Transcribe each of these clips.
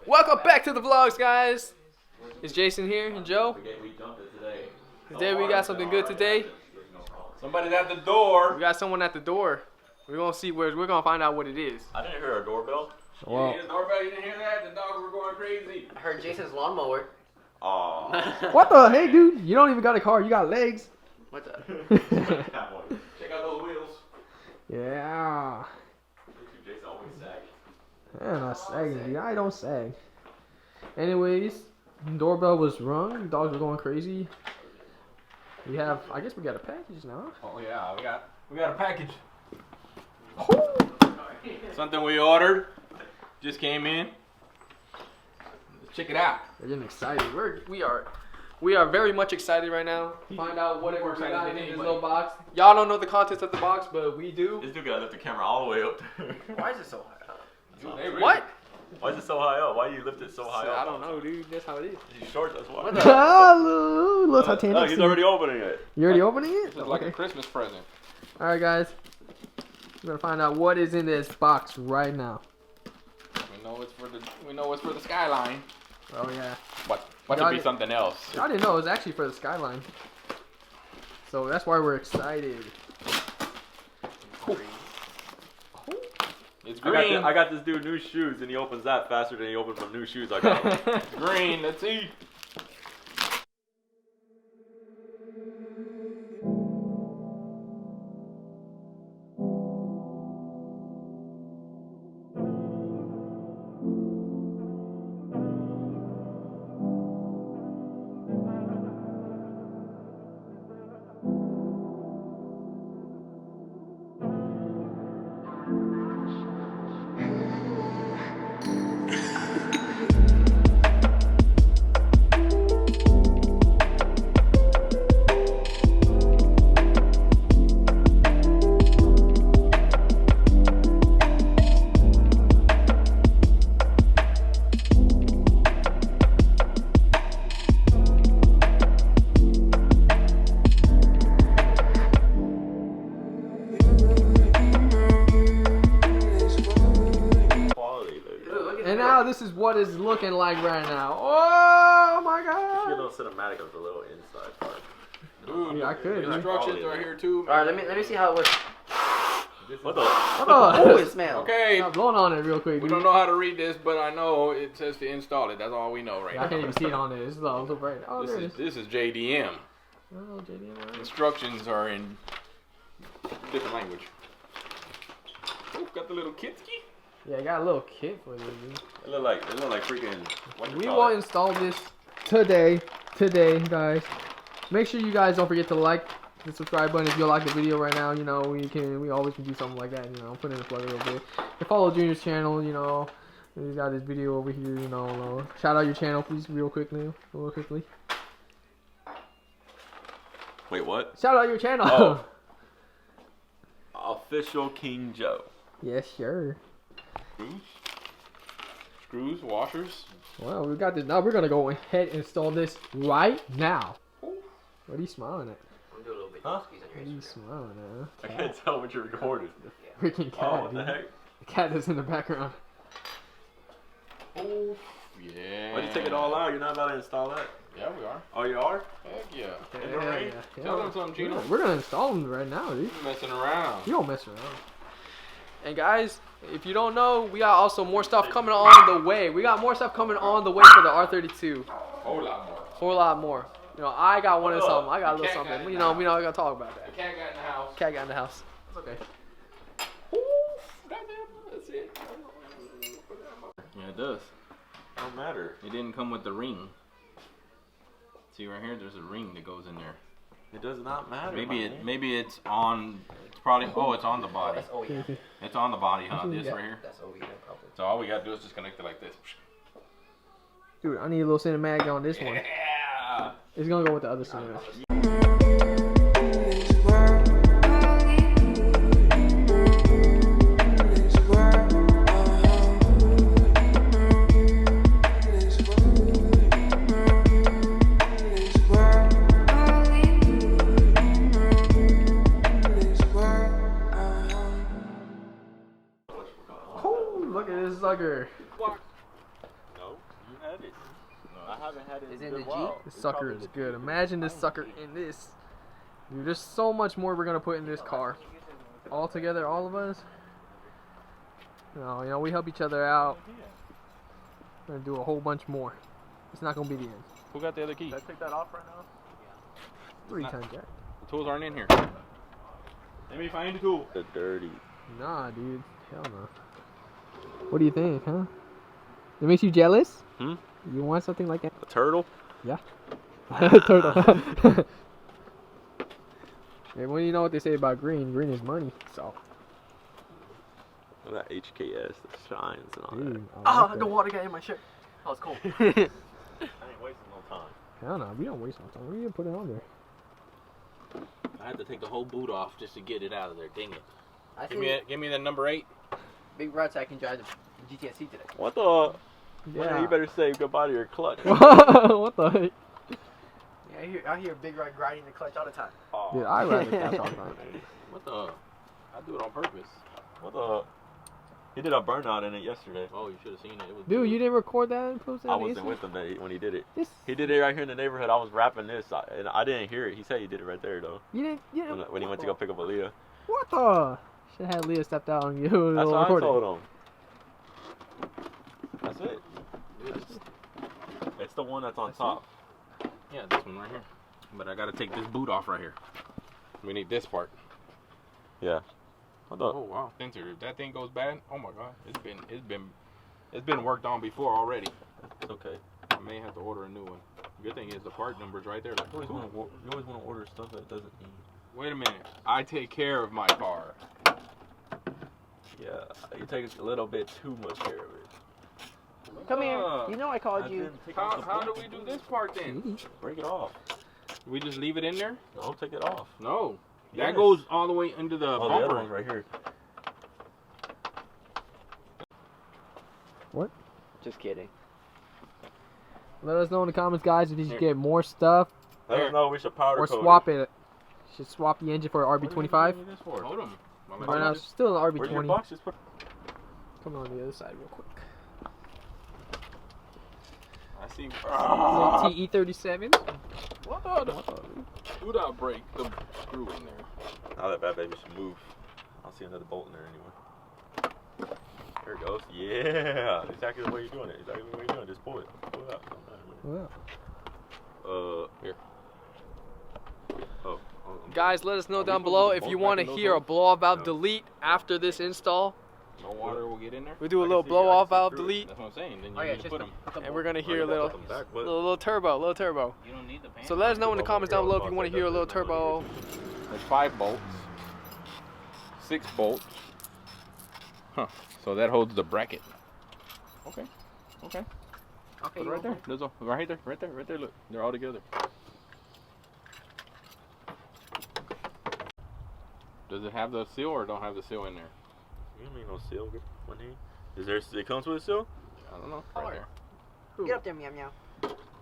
Welcome back to the vlogs, guys. It's Jason here and Joe. Today we got something good today. Somebody's at the door. We got someone at the door. We're gonna see where we're gonna find out what it is. I didn't hear a doorbell. Well, You didn't hear the doorbell? You didn't hear that? The dogs were going crazy. I heard Jason's lawnmower. Aw. what the hey, dude? You don't even got a car. You got legs. What the? Check out those wheels. Yeah. Jason always sagging. I'm not sagging, dude. I don't sag. Anyways, doorbell was rung. Dogs were going crazy. We have, I guess we got a package now. Oh yeah, we got a package. Something we ordered. Just came in. Let's check it out. We're getting excited. We are very much excited right now. Find out what More we excited got than in this anybody. little box. Y'all don't know the contents of the box, but we do. This dude gotta lift the camera all the way up there. Why is it so high up? Dude, What? Why is it so high up? Why do you lift it so high up? I don't know, dude. That's how it is. He's short, that's why. What the? Little Titanic. Look, he's already opening it. You already opening it? It's like a Christmas present. All right, guys. We're gonna find out what is in this box right now. We know it's for the SKYLINE. Oh yeah. But Y'all it be did- something else. I didn't know it was actually for the SKYLINE. So that's why we're excited. It's green. I got this dude new shoes, and he opens that faster than he opened my new shoes I got him. Green. Let's see. And now this is what it's looking like right now. Oh my Get a god. little cinematic of the little inside part. Dude, Yeah, I could. the instructions are here too. All right, let me see how it was. What the? Oh, it smells. Okay. I'm blowing on it real quick. We dude. don't know how to read this, but I know it says to install it. That's all we know right I now. can't even see it on there. It's so bright. Oh, there it is. This is JDM. Oh, JDM. All right. Instructions are in different language. Oh, got the little kit ski. Yeah, I got a little kit for this, dude. It look like freaking. What you We call will it? install this today, guys. Make sure you guys don't forget to like the subscribe button if you like the video right now. You know, we always can do something like that. You know, put in a plug a little bit. And follow Junior's channel. You know, he's got this video over here. You know, shout out your channel, please, real quickly. Wait, what? Shout out your channel. Oh. Official King Joe. Yes, sure. Screws, washers. Well, we got this. Now we're gonna go ahead and install this right now. What are you smiling at? I'm doing a little bit Huh? of squeeze on What are your you smiling I at? can't tell what you're recording. Freaking cat. Oh, what the dude. heck? The cat is in the background. Oh, yeah. Why'd you take it all out? You're not about to install that? Yeah, we are. Oh, you are? Heck yeah. In the rain? Tell them something, Gino. We're gonna install them right now, dude. Messing around. You don't mess around. And guys, if you don't know, we got also more stuff coming on the way. We got more stuff coming on the way for the R32. Whole lot more. Whole lot more. You know, I got one of Hold up. something. I got a little The cat something. got You know, we gotta talk about The that. cat got in the house. Cat got in the house. It's okay. That's it. Yeah, it does. Don't matter. It didn't come with the ring. See right here, there's a ring that goes in there. It does not matter. Maybe it's on. It's probably. Oh, it's on the Oh, body. that's OEM. It's on the body, huh? This Yeah. right here. That's OEM probably. So all we gotta do is just connect it like this. Dude, I need a little cinematic on this one. Yeah. It's gonna go with the other cinematic. Oh, look at this sucker. No. it. I haven't had it Is in it a in good the while. This It's sucker probably is the good. Jeep. Imagine this sucker in this. Dude, there's so much more we're gonna put in this car. All together, all of us. No, you know, we help each other out. We're gonna do a whole bunch more. It's not gonna be the end. Who got the other key? Did I take that off right now? 3 times jack. The tools aren't in here. Let me find the tool. The dirty. Nah, dude. Hell no. What do you think, huh? It makes you jealous? Hmm? You want something like that? A turtle? Yeah. Turtle. Hey, well, you know what they say about green? Green is money. So. That HKS, the shines and all Dude, that. I like that. water got in my shirt. Oh, it's cold. I ain't wasting no time. Hell no, we don't waste no time. We need to put it on there. I had to take the whole boot off just to get it out of there. Dang it. I Give think me the number 8. Big Rod I can drive the GTSC today. What the? Yeah. You better say goodbye to your clutch. What the heck? Yeah, I hear Big Rod grinding the clutch all the time. Oh, Dude, I rather catch all the time. What the? I do it on purpose. what the? He did a burnout in it yesterday. Oh, you should have seen it. It was Dude, you didn't record that and post that? I on wasn't Insta? with him when he did it. This, He did it right here in the neighborhood. I was rapping this, and I didn't hear it. He said he did it right there though. you didn't. When he went to go pick up Aaliyah. What the? Should have had Leah stepped out on you. That's what I recording. told him. That's it. It's the one that's on top. Yeah, this one right here. But I gotta take this boot off right here. We need this part. Yeah. What the? Oh wow. Sensor. If that thing goes bad, oh my god. It's been worked on before already. It's okay. I may have to order a new one. Good thing is the part number's right there. Like, You always want to order stuff that doesn't need. wait a minute. I take care of my car. Yeah, you take a little bit too much care of it. Come here. You know I called And you. then take off the How do bolt. we do this part then? Break it off. We just leave it in there? No, take it off. No. Yes. That goes all the way into the Oh, the other bumper. one's right here. Just kidding. Let us know in the comments, guys, if you should get more stuff Let us know we should powder or coat swap it. Should swap the engine for an What are you RB25. using this for? Hold 'em. Right now, it's still an Where's your RB20. boxes? Come on the other side real quick. I see. Little TE37. What the? Do not break the screw in there. Now that bad baby should move. I'll see another bolt in there anyway. There it goes. Yeah, exactly the way you're doing it. Exactly the way you're doing it. Just pull it. Pull it out. Wow. Here. Oh. Guys, let us know Are we down supposed below to if bolt you back want to in those hear a holes? blow-off valve No. delete after this install. No water will get in there. We do a I can little see- blow-off I can see valve through it. delete, That's what I'm saying. Then you Oh, yeah, just put them. and we're gonna hear a you little, got them back, but- little turbo. You don't need the pan. So let us know in the comments down below if you want to hear a little turbo. There's 5 bolts. 6 bolts. Huh. So that holds the bracket. Okay. Okay. Okay, Put it right there. There's a, right there. Right there. Right there. Look. They're all together. Does it have the seal or don't have the seal in there? You don't need no seal. One here. Is there? It comes with a seal? I don't know. Oh, Right there. Get up there, meow meow.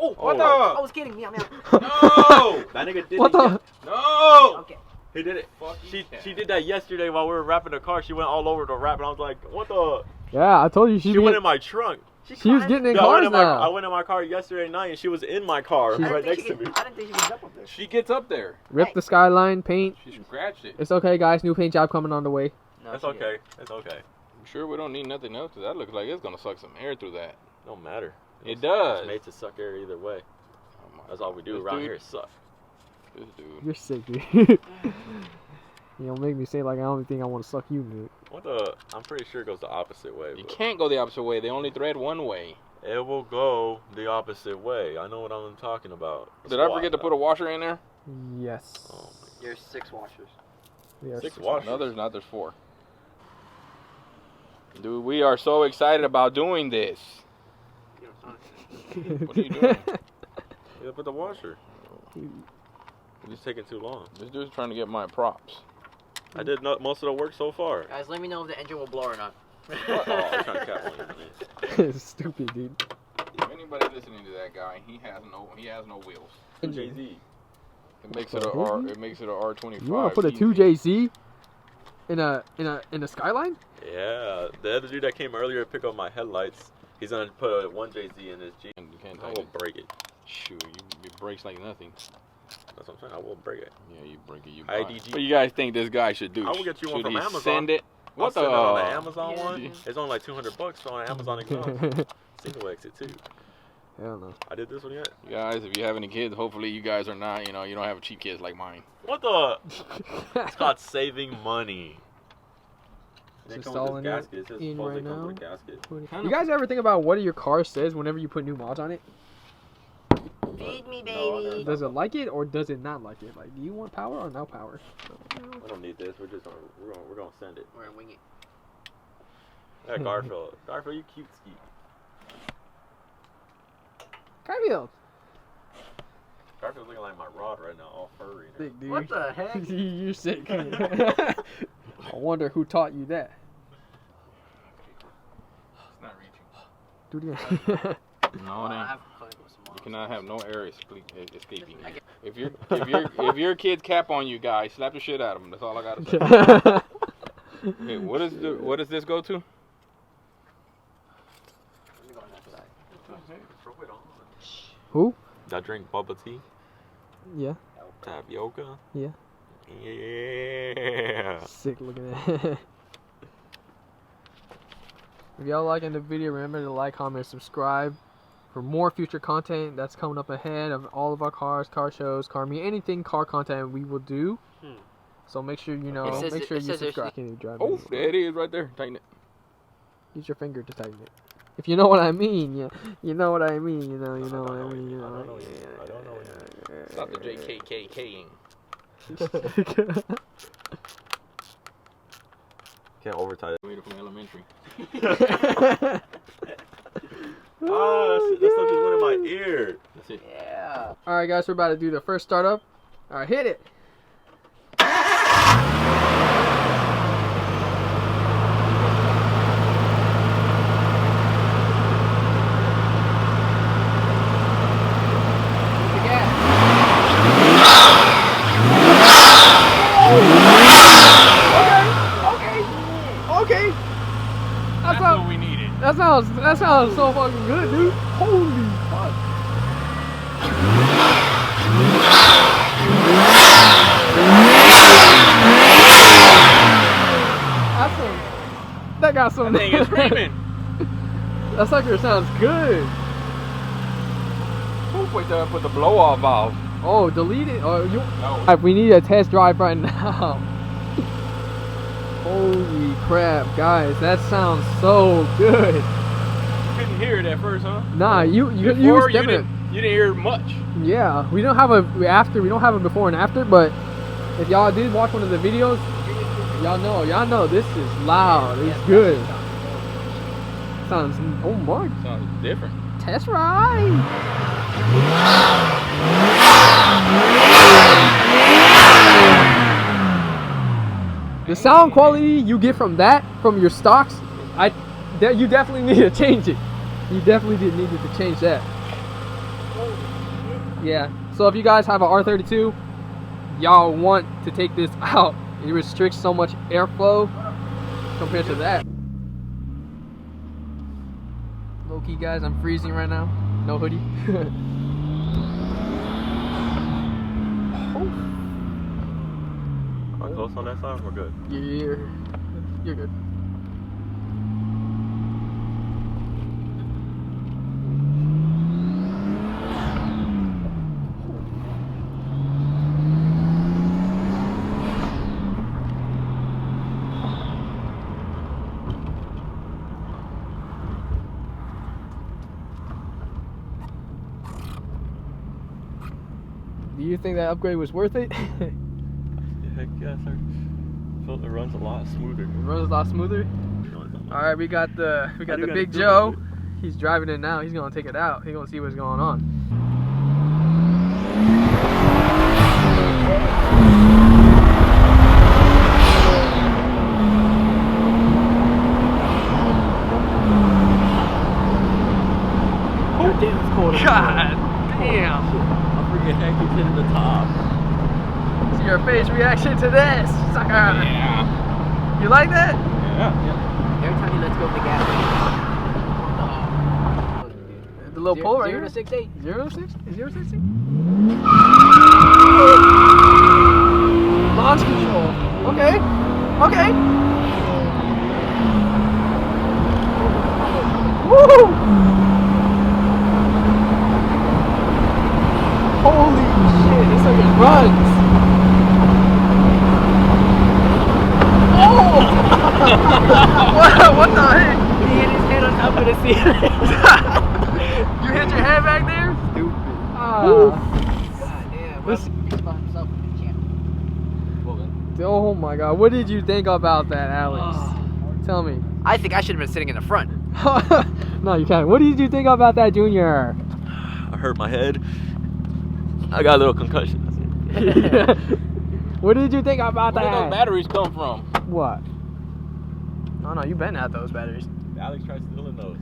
Oh, what I was kidding, meow meow. No! That nigga did What it. the? No! Okay. He did it. Fucking She did that yesterday while we were wrapping the car. She went all over the wrap, and I was like, "What the?" Yeah, I told you She went in my trunk. She was getting in Yeah, I cars went now. I went in my car yesterday night, and she was in my car right next to me. I didn't think she could jump up there. She gets up there. Rip the Skyline paint. She scratched it. It's okay, guys. New paint job coming on the way. No, That's she didn't. okay. That's okay. I'm sure we don't need nothing else because that looks like it's gonna suck some air through that. Don't matter. It does. It's made to suck air either way. Oh my That's all we do This around dude- here is suck. This dude. You're sick, dude. You don't make me say like I don't think I want to suck you, dude. What the? I'm pretty sure it goes the opposite way. You But can't go the opposite way. They only thread one way. it will go the opposite way. I know what I'm talking about. Did I forget to put a washer in there? Yes. Oh There's 6 washers. We are 6 sick. washers. No, there's not. There's 4. Dude, we are so excited about doing this. What are you doing? Yeah, put the washer. It's just taking too long. This dude's trying to get my props. I did most of the work so far. Guys, let me know if the engine will blow or not. Oh, I'm trying to cap on you. Stupid, dude. If anybody listening to that guy, he has no wheels. Jay-Z. It makes it a R. It makes it a R25. You want to put a easy. 2JZ in a Skyline? Yeah, the other dude that came earlier to pick up my headlights, He's gonna put one JZ in his Jeep. You can't I tighten will it. break it. Shoot, it breaks like nothing. That's what I'm saying. I will break it. Yeah, you break it. You IDG. What do you guys think this guy should do? I will get you one Should from he Amazon. send it? I'll What send it on the the? Amazon one. Yeah. It's only like $200 on Amazon. It comes single exit too. Hell no. I did this one yet. You guys, if you have any kids, hopefully you guys are not. You don't have cheap kids like mine. What the? It's called saving money. It's It comes with installing this it gasket. It says in supposedly right comes now. with a gasket. You guys ever think about what your car says whenever you put new mods on it? Feed me, No, baby. Does it like it or does it not like it? Like, do you want power or no power? We don't need this. We're gonna send it. We're gonna wing it. That Garfield, you cute ski. Garfield. Garfield's looking like my rod right now, all furry. Now. Big dude. What the heck? You're sick. I wonder who taught you that. It's not reaching. Do it again. No, it I ain't. have to play with some more. You cannot have no air escaping. If your kid's cap on you guys, slap the shit out of them. That's all I gotta say. Okay, what does this go to? Let me go on that side. Throw it on. Who? I drink bubble tea, Yeah. tapioca. Yeah. Yeah. Sick looking at it. If y'all liking the video, remember to like, comment, subscribe for more future content that's coming up ahead of all of our cars, car shows, car meet, anything car content we will do. So make sure you know, It says- make sure it you says subscribe. Can you drive Oh, it? there it is right there. Tighten it. Use your finger to tighten it. If you know what I mean, yeah. You know what I mean, you know what I mean, you I know. don't know what you mean. I don't know what you mean. Stop the JKKing. Can't over tie it. Way from elementary. Oh, that stuff just went in my ear. That's it. Yeah. Alright guys, we're about to do the first startup. Alright, hit it. Okay. That's what we needed. That sounds so fucking good, dude. Holy fuck. That got some. That thing is screaming. That sucker sounds good. Wait till I put the blow off valve. Oh, delete it. Oh, you. No. We need a test drive right now. Holy crap, guys! That sounds so good. You couldn't hear it at first, huh? Nah, you Before, you didn't. didn't hear much. Yeah, we don't have a after. We don't have a before and after. But if y'all did watch one of the videos, y'all know this is loud. It's good. Sounds. Oh my. Sounds different. Test ride. The sound quality you get from your stocks, you definitely need to change it. You definitely did need to change that. Yeah. So if you guys have a R32, y'all want to take this out. It restricts so much airflow compared to that. Low key, guys, I'm freezing right now. No hoodie. Am I close on that side? We're good. You're good. Do you think that upgrade was worth it? Heck yeah, sir. It runs a lot smoother. It runs a lot smoother. All right, we got the Big do Joe. it? He's driving it now. He's gonna take it out. He's gonna see what's going on. God damn, it's cold. God damn! I freaking heck he's hitting the top. See your face reaction to this, sucker. Yeah. You like that? Yeah. Every time he lets go of the gas, The little pole right 0 here. to 68. 0 to 6? 0 to 60? Launch control. Okay. Okay. Woo! Holy shit, this thing runs. Oh! what the heck? He hit his head on top of the ceiling. You hit your head back there? Stupid. Ah. God damn. This- He's by himself with the channel. Oh my god, what did you think about that, Alex? Tell me. I think I should have been sitting in the front. No, you can't. What did you think about that, Junior? I hurt my head. I got a little concussion. What did you think about Where do those that? batteries come from? What? No, you been at those batteries. Alex tried stealing those.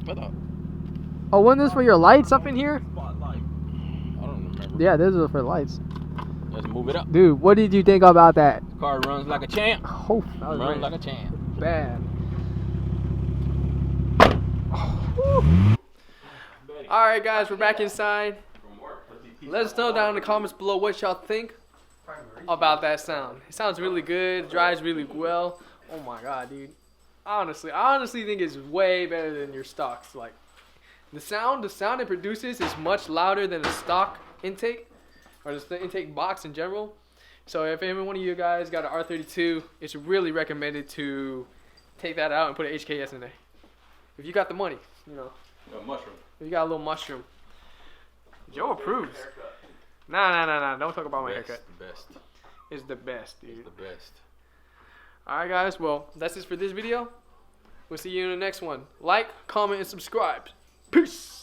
What the? Oh, wasn't this for your lights up in here? Spotlight. I don't remember. Yeah, this is for lights. Let's move it up. Dude, what did you think about that? Car runs like a champ. Oh, that was Runs right. like a champ. Bad. Alright guys, we're back inside. Let us know down in the comments below what y'all think about that sound. It sounds really good, drives really well. Oh my god, dude. I honestly think it's way better than your stocks. Like the sound it produces is much louder than a stock intake, or just the intake box in general. So if any one of you guys got an R32, it's really recommended to take that out and put an HKS in there. If you got the money, you know. Mushroom. If you got a little mushroom. Joe approves. Nah. Don't talk about my haircut. The best. It's the best, dude. It's the best. Alright guys, well, that's it for this video. We'll see you in the next one. Like, comment, and subscribe. Peace!